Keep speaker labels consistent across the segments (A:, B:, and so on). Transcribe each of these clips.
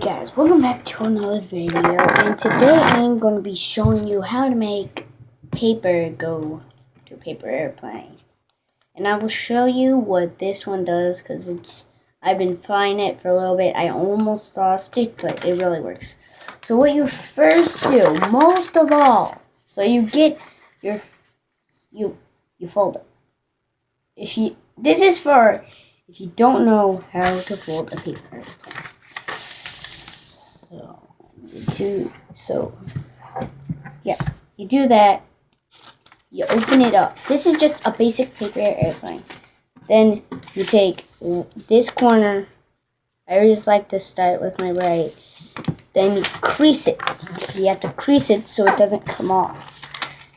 A: Guys, welcome back to another video, and today I'm going to be showing you how to make paper go to a paper airplane. And I will show you what this one does, because I've been trying it for a little bit. I almost lost it, but it really works. So what you first do, most of all, so you get your, you fold it. This is for if you don't know how to fold a paper airplane. Yeah, you do that. You open it up. This is just a basic paper airplane. Then you take this corner. I just like to start with my right. Then you crease it. You have to crease it so it doesn't come off.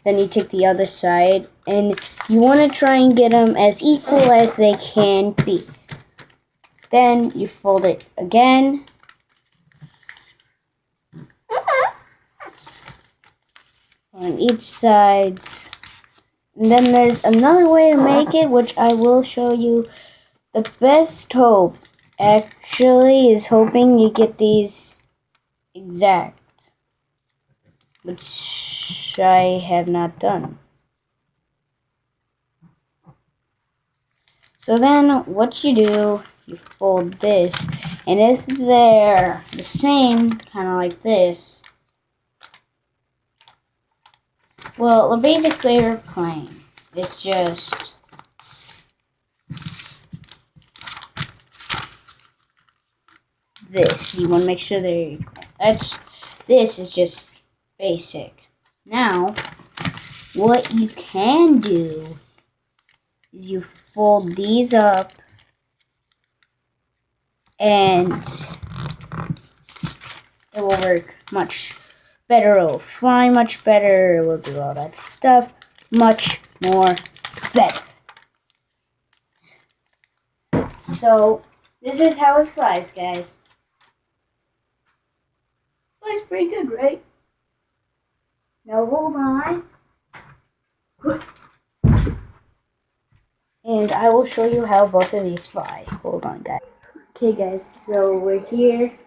A: Then you take the other side, and you want to try and get them as equal as they can be. Then you fold it again. On each side. And then there's another way to make it, which I will show you. The best hope actually is hoping you get these exact, which I have not done. So then what you do, you fold this, and if they're the same, kind of like this, well, the basic airplane is just this. You want to make sure they're equal. This is just basic. Now, what you can do is you fold these up, and it will work much better. It will fly much better. It will do all that stuff much more better. So, this is how it flies, guys. Flies pretty good, right? Now hold on. And I will show you how both of these fly. Hold on, guys. Okay, guys, so we're here.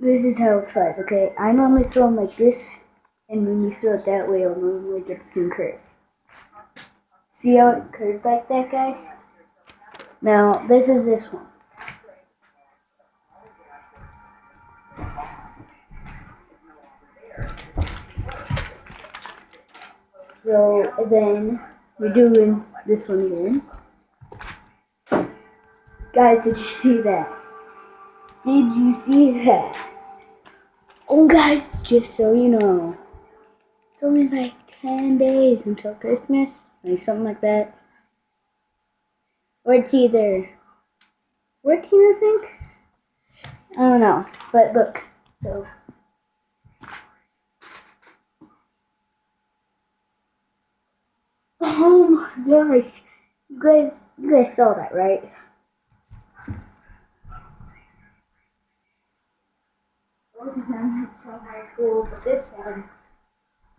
A: This is how it flies, okay? I normally throw them like this, and when you throw it that way, it'll normally get some curve. See how it curves like that, guys? Now, this is this one. So, then, we're doing this one again. Guys, did you see that? Did you see that? Oh, guys, just so you know, it's only like 10 days until Christmas, like something like that. Or it's either 14, I think? I don't know, but look, so. Oh my gosh, you guys saw that, right? Both of them had so very cool, but this one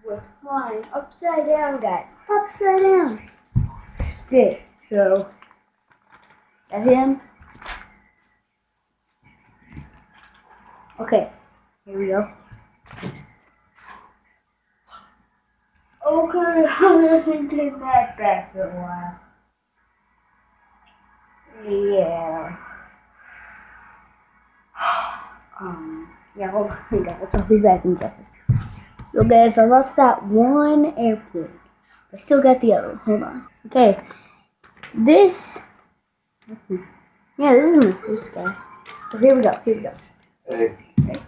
A: was flying upside down, guys. Upside down. Okay, so that's him. Okay, here we go. Okay, I'm gonna take that back for a while. Yeah. Yeah, hold on, guys. I'll be back in just a second. So, guys, I lost that one airplane. I still got the other one. Hold on. Okay. This. Let's see. Yeah, this is my first guy. So, here we go. Here we go.
B: Hey.
A: Okay.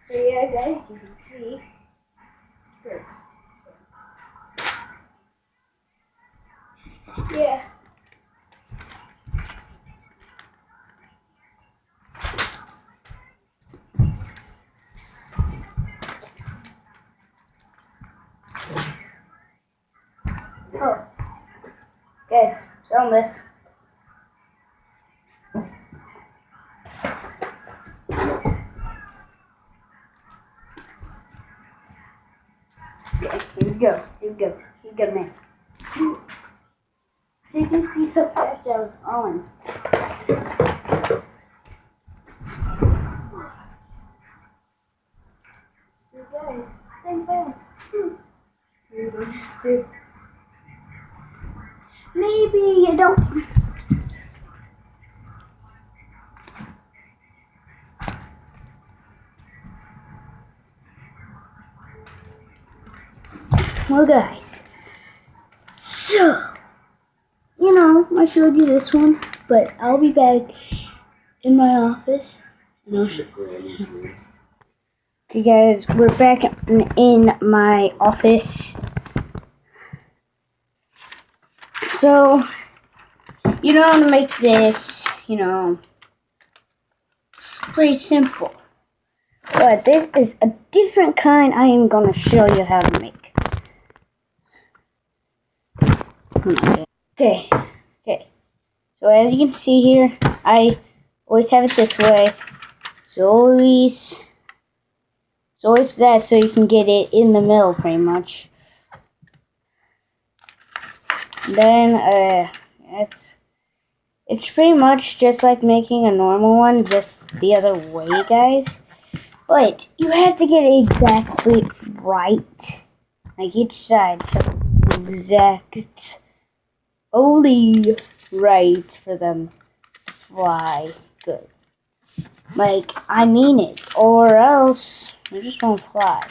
A: So yeah, guys, you can see skirts. Yeah. Guys, show this. Okay, here we go. Here we go. Here we go, man. Did you see how fast I was on? You guys, think fast. You're going to have to. Maybe you don't. Well, guys, so, you know, I showed you this one, but I'll be back in my office. And I'll show you. Okay, guys, we're back in my office. So, you know how to make this, you know, it's pretty simple. But this is a different kind I am going to show you how to make. Okay. So as you can see here, I always have it this way. It's always that, so you can get it in the middle pretty much. Then it's pretty much just like making a normal one, just the other way, guys. But you have to get it exactly right. Like each side exact only right for them to fly good. Like, I mean it, or else they just won't fly.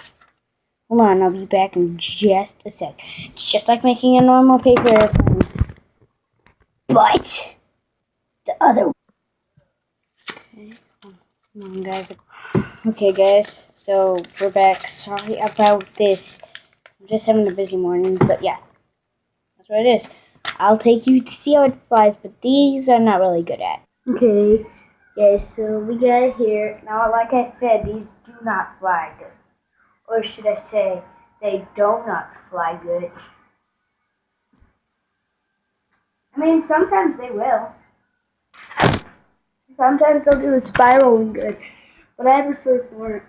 A: Hold on, I'll be back in just a sec. It's just like making a normal paper airplane, but the other way. Okay, come on, guys. Okay, guys, so we're back. Sorry about this. I'm just having a busy morning, but yeah, that's what it is. I'll take you to see how it flies, but these I'm not really good at. Okay, guys, so we got it here. Now, like I said, these do not fly good. Or should I say, they do not fly good. I mean, sometimes they will. Sometimes they'll do a spiraling good. But I prefer for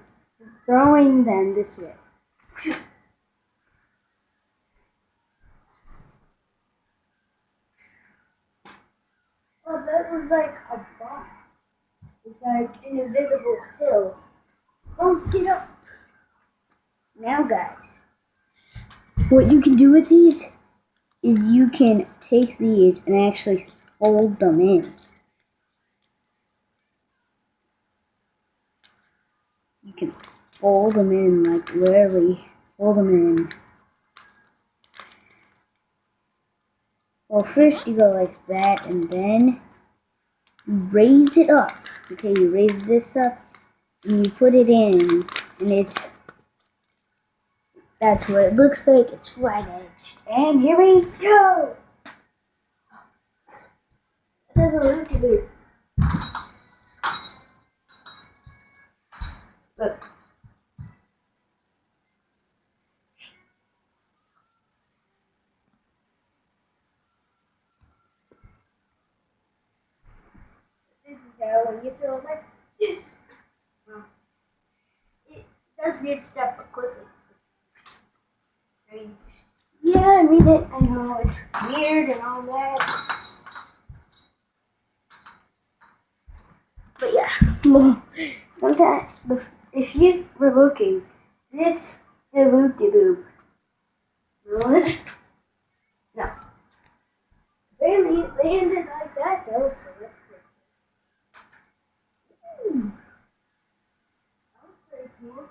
A: throwing them this way. Oh, that was like a bomb. It's like an invisible hill. Don't get up. Now, guys, what you can do with these is you can take these and actually fold them in. You can fold them in, like literally fold them in. Well, first you go like that, and then you raise it up. Okay, you raise this up, and you put it in, and that's what it looks like. It's flat edged. And here we go! That doesn't look good. Look. This is how when you throw it like this. It does weird stuff quickly. I mean it. I know it's weird and all that. But yeah, well, sometimes if you were looking, this loop-de-loop. No. Apparently it landed like that though, so that's good. That was pretty cool.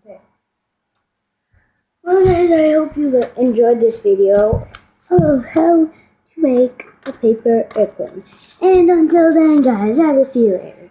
A: Okay. Well guys, I hope you enjoyed this video of how to make a paper airplane. And until then guys, I will see you later.